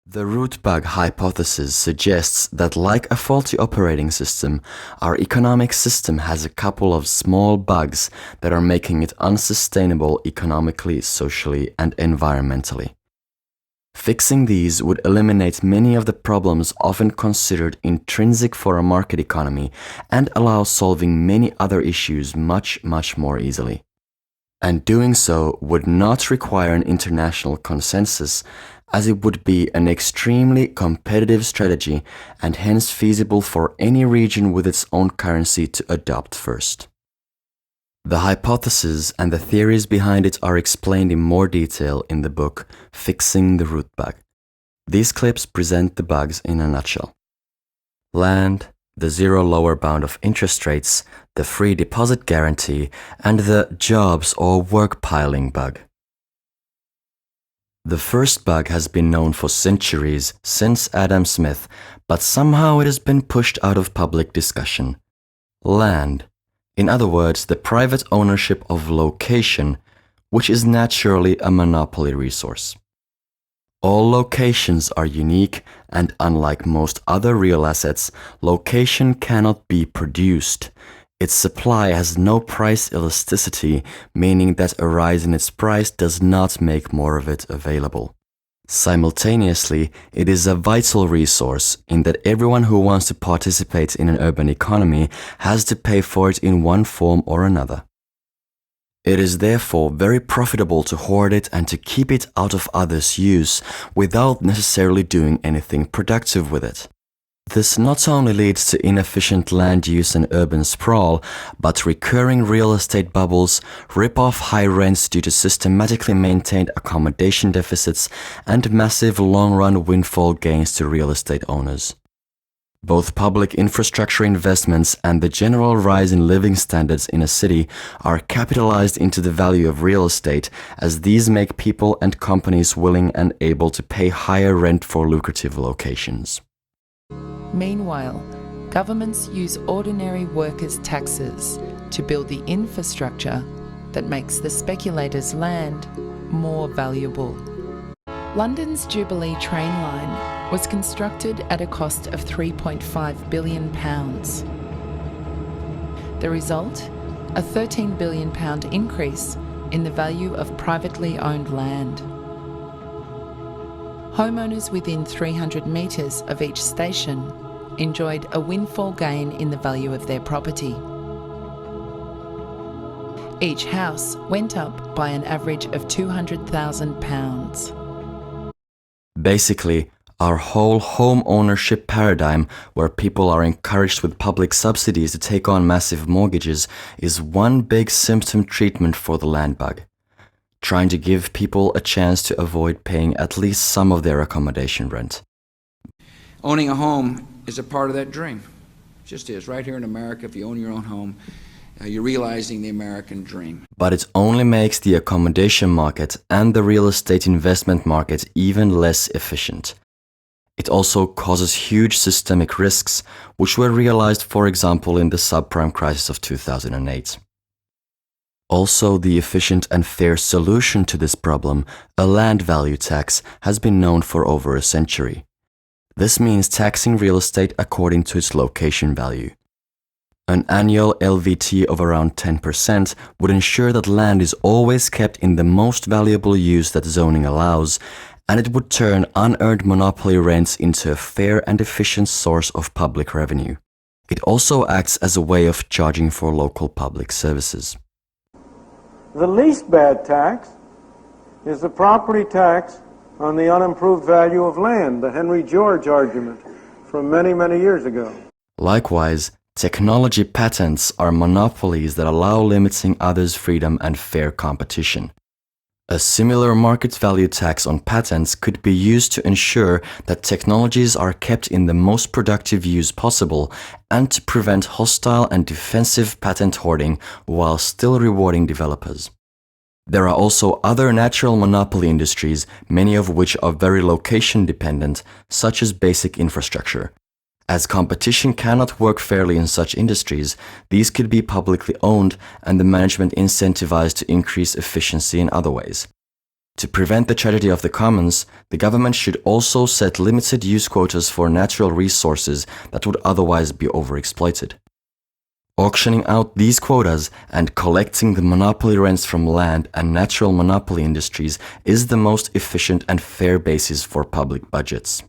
The root bug hypothesis suggests that, like a faulty operating system, our economic system has a couple of small bugs that are making it unsustainable economically, socially, and environmentally. Fixing these would eliminate many of the problems often considered intrinsic for a market economy and allow solving many other issues much more easily. And doing so would not require an international consensus, as it would be an extremely competitive strategy and hence feasible for any region with its own currency to adopt first. The hypothesis and the theories behind it are explained in more detail in the book Fixing the Root Bug. These clips present the bugs in a nutshell. Land, the zero lower bound of interest rates, the free deposit guarantee, and the jobs or work piling bug. The first bug has been known for centuries, since Adam Smith, but somehow it has been pushed out of public discussion. Land. In other words, the private ownership of location, which is naturally a monopoly resource. All locations are unique, and unlike most other real assets, location cannot be produced. Its supply has no price elasticity, meaning that a rise in its price does not make more of it available. Simultaneously, it is a vital resource in that everyone who wants to participate in an urban economy has to pay for it in one form or another. It is therefore very profitable to hoard it and to keep it out of others' use without necessarily doing anything productive with it. This not only leads to inefficient land use and urban sprawl, but recurring real estate bubbles, rip-off high rents due to systematically maintained accommodation deficits, and massive long-run windfall gains to real estate owners. Both public infrastructure investments and the general rise in living standards in a city are capitalized into the value of real estate, as these make people and companies willing and able to pay higher rent for lucrative locations. Meanwhile, governments use ordinary workers' taxes to build the infrastructure that makes the speculators' land more valuable. London's Jubilee train line was constructed at a cost of £3.5 billion. The result? A £13 billion increase in the value of privately owned land. Homeowners within 300 metres of each station enjoyed a windfall gain in the value of their property. Each house went up by an average of £200,000. Basically, our whole home ownership paradigm, where people are encouraged with public subsidies to take on massive mortgages, is one big symptom treatment for the land bug, trying to give people a chance to avoid paying at least some of their accommodation rent. Owning a home is a part of that dream. It just is. Right here in America, if you own your own home, you're realizing the American dream. But it only makes the accommodation market and the real estate investment market even less efficient. It also causes huge systemic risks, which were realized, for example, in the subprime crisis of 2008. Also, the efficient and fair solution to this problem, a land value tax, has been known for over a century. This means taxing real estate according to its location value. An annual LVT of around 10% would ensure that land is always kept in the most valuable use that zoning allows, and it would turn unearned monopoly rents into a fair and efficient source of public revenue. It also acts as a way of charging for local public services. The least bad tax is the property tax on the unimproved value of land, the Henry George argument from many years ago. Likewise, technology patents are monopolies that allow limiting others' freedom and fair competition. A similar market value tax on patents could be used to ensure that technologies are kept in the most productive use possible and to prevent hostile and defensive patent hoarding while still rewarding developers. There are also other natural monopoly industries, many of which are very location dependent, such as basic infrastructure. As competition cannot work fairly in such industries, these could be publicly owned and the management incentivized to increase efficiency in other ways. To prevent the tragedy of the commons, the government should also set limited use quotas for natural resources that would otherwise be overexploited. Auctioning out these quotas and collecting the monopoly rents from land and natural monopoly industries is the most efficient and fair basis for public budgets.